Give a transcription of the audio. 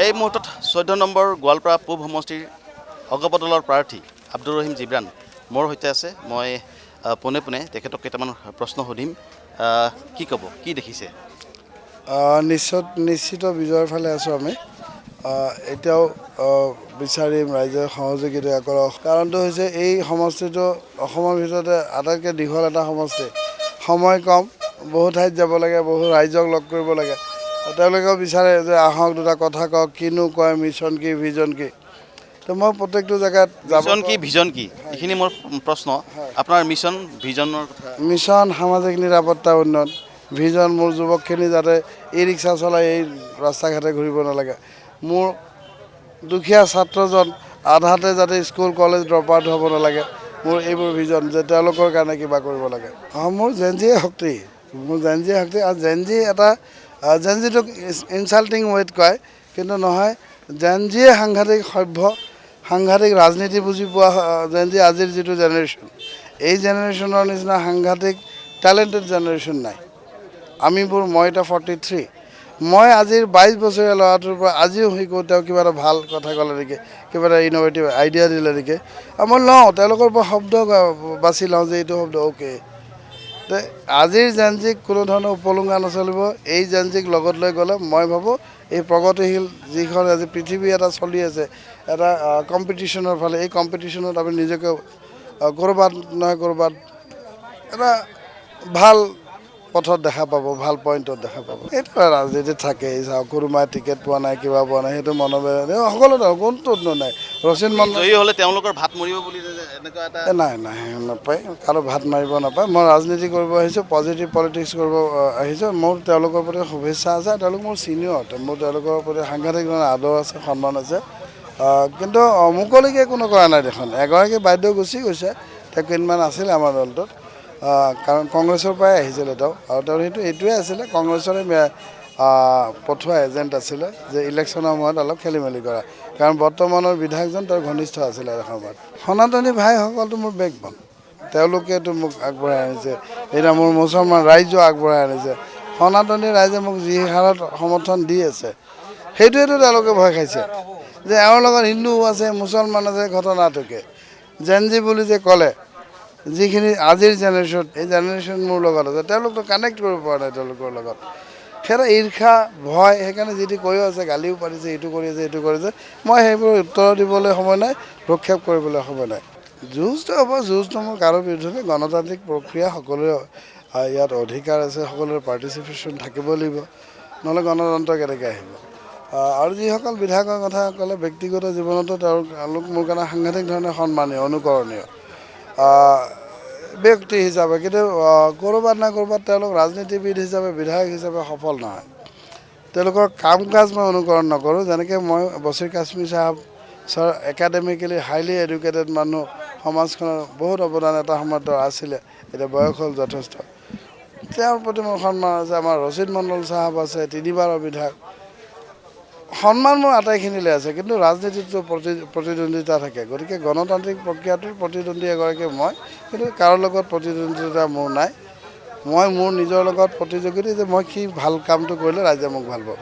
এই মুহূৰ্তত 14 নম্বৰ গোৱালপাৰা পূব সমষ্টিৰ অগপ দলৰ প্ৰাৰ্থী আব্দুৰ ৰহিম জিব্ৰান মোৰ সৈতে আছে। মই পোনে পোনে তেখেতক কেইটামান প্ৰশ্ন সুধিম। কি ক'ব, কি দেখিছে? নিশ্চিত বিজয়ৰ ফালে আছোঁ আমি। এতিয়াও বিচাৰিম ৰাইজে সহযোগিতা কৰক। কাৰণটো হৈছে এই সমষ্টিটো অসমৰ ভিতৰতে আটাইতকৈ দীঘল এটা সমষ্টি। সময় কম, বহু ঠাইত যাব লাগে, বহু ৰাইজক লগ কৰিব লাগে। তেওঁলোকেও বিচাৰে যে আহক দুটা কথা কওক, কিনো কয়, মিছন কি ভিজন কি। তো মই প্ৰত্যেকটো জেগাত মিছন কি ভিজন কি এইখিনি মোৰ প্ৰশ্ন। আপোনাৰ মিছন ভিজনৰ কথা? মিছন সামাজিক নিৰাপত্তা উন্নয়ন, ভিজন মোৰ যুৱকখিনি যাতে ই ৰিক্সা চলাই এই ৰাস্তা ঘাটে ঘূৰিব নালাগে। মোৰ দুখীয়া ছাত্ৰজন আধাতে যাতে স্কুল কলেজ ড্ৰপ আউট হ'ব নালাগে। মোৰ এইবোৰ ভিজন যে তেওঁলোকৰ কাৰণে কিবা কৰিব লাগে। মোৰ জেনজিয়ে শক্তি, মোৰ জেনজিয়ে শক্তি। আৰু জেনজি এটা জেনজিটোক ইনচাল্টিং ৱেত কয়, কিন্তু নহয়, জেনজিয়ে সাংঘাতিক সভ্য, সাংঘাতিক ৰাজনীতি বুজি পোৱা জেনজি। আজিৰ যিটো জেনেৰেশ্যন, এই জেনেৰেশ্যনৰ নিচিনা সাংঘাতিক টেলেণ্টেড জেনেৰেশ্যন নাই। মই এতিয়া 43, মই আজিৰ 22 বছৰীয়া ল'ৰাটোৰ পৰা আজিও শিকোঁ তেওঁ কিবা এটা ভাল কথা ক'লে নেকি, কিবা এটা ইন'ভেটিভ আইডিয়া দিলে নেকি। আৰু মই লওঁ তেওঁলোকৰ পৰা শব্দ বাছি লওঁ যে এইটো শব্দ অ'কে। আজিৰ জেনজিক কোনো ধৰণৰ উপলুঙা নচলিব। এই জেনজিক লগত লৈ গ'লে মই ভাবোঁ এই প্ৰগতিশীল যিখন আজি পৃথিৱী এটা চলি আছে, এটা কম্পিটিশ্যনৰ ফালে, এই কম্পিটিশ্যনত আমি নিজকে ক'ৰবাত নহয় ক'ৰবাত এটা ভাল পথত দেখা পাব, ভাল পইণ্টত দেখা পাব। এইটো ৰাজনীতিত থাকেই। চাওক, কোনোবাই টিকেট পোৱা নাই, কিবা পোৱা নাই, সেইটো মনোবেদনা সকলো কোনটোত নাই। ৰচিন জয়ী হ'লে তেওঁলোকৰ ভাত মৰিব বুলি এনেকুৱা এটা নাই নাপায়, কাৰো ভাত মাৰিব নাপায়। মই ৰাজনীতি কৰিব আহিছোঁ, পজিটিভ পলিটিক্স কৰিব আহিছোঁ। মোৰ তেওঁলোকৰ প্ৰতি শুভেচ্ছা আছে। তেওঁলোক মোৰ ছিনিয়ৰ, মোৰ তেওঁলোকৰ প্ৰতি সাংঘাতিক ধৰণৰ আদৰ আছে, সন্মান আছে। কিন্তু মুকলিকৈ কোনো কৰা নাই দেখোন। এগৰাকী বাইদেউ গুচি গৈছে, তেওঁ কেইদিনমান আছিলে আমাৰ দলটোত, কাৰণ কংগ্ৰেছৰ পৰাই আহিছিলে তেওঁ। আৰু তেওঁৰ এইটোৱে আছিলে, কংগ্ৰেছৰে পঠোৱা এজেণ্ট আছিলে যে ইলেকশ্যনৰ সময়ত অলপ খেলি মেলি কৰা। কাৰণ বৰ্তমানৰ বিধায়কজন তেওঁৰ ঘনিষ্ঠ আছিলে এসময়ত। সনাতনী ভাইসকলটো মোৰ বেকবন, তেওঁলোকেতো মোক আগবঢ়াই আনিছে। এতিয়া মোৰ মুছলমান ৰাইজো আগবঢ়াই আনিছে। সনাতনী ৰাইজে মোক যি হাৰত সমৰ্থন দি আছে, সেইটোৱেতো তেওঁলোকে ভয় খাইছে যে এওঁৰ লগত হিন্দু আছে, মুছলমান আছে। ঘটনাটোকে জেনজি বুলি যে ক'লে, যিখিনি আজিৰ জেনেৰেশ্যন, এই জেনেৰেশ্যন মোৰ লগত আছে, তেওঁলোকতো কানেক্ট কৰিব পৰা নাই তেওঁলোকৰ লগত। সিহঁতে ঈৰ্ষা, ভয়, সেইকাৰণে যিটো কৈও আছে, গালিও পাৰিছে, এইটো কৰি আছে, এইটো কৰিছে। মই সেইবোৰ উত্তৰ দিবলৈ সময় নাই, প্ৰক্ষেপ কৰিবলৈ সময় নাই। যুঁজটো হ'ব, যুঁজটো মোৰ কাৰো বিৰুদ্ধে। গণতান্ত্ৰিক প্ৰক্ৰিয়া, সকলোৰে ইয়াত অধিকাৰ আছে, সকলোৰে পাৰ্টিচিপেশ্যন থাকিব লাগিব, নহ'লে গণতন্ত্ৰ কেনেকৈ আহিব। আৰু যিসকল বিধায়কৰ কথা ক'লে, ব্যক্তিগত জীৱনতো তেওঁলোক মোৰ কাৰণে সাংঘাতিক ধৰণে সন্মানীয়, অনুকৰণীয় ব্যক্তি হিচাপে। কিন্তু ক'ৰবাত নাই ক'ৰবাত তেওঁলোক ৰাজনীতিবিদ হিচাপে, বিধায়ক হিচাপে সফল নহয়। তেওঁলোকৰ কাম কাজ মই অনুকৰণ নকৰোঁ। যেনেকৈ মই বছিৰ কাশ্মীৰ চাহাব ছাৰ একাডেমিকেলি হাইলি এডুকেটেড মানুহ, সমাজখনৰ বহুত অৱদান এটা সময়ত আছিলে, এতিয়া বয়স হ'ল যথেষ্ট। তেওঁৰ প্ৰতি মোৰ সন্মান আছে। আমাৰ ৰচিদ মণ্ডল চাহাব আছে, 3বাৰৰ বিধায়ক। সন্মান মোৰ আটাইখিনিলৈ আছে, কিন্তু ৰাজনীতিটো প্ৰতিদ্বন্দ্বিতা থাকে। গতিকে গণতান্ত্ৰিক প্ৰক্ৰিয়াটোৰ প্ৰতিদ্বন্দ্বী এগৰাকী মই, কিন্তু কাৰো লগত প্ৰতিদ্বন্দ্বিতা মোৰ নাই। মই মোৰ নিজৰ লগত প্ৰতিযোগিতা যে মই কি ভাল কামটো কৰিলে ৰাইজে মোক ভাল পাব।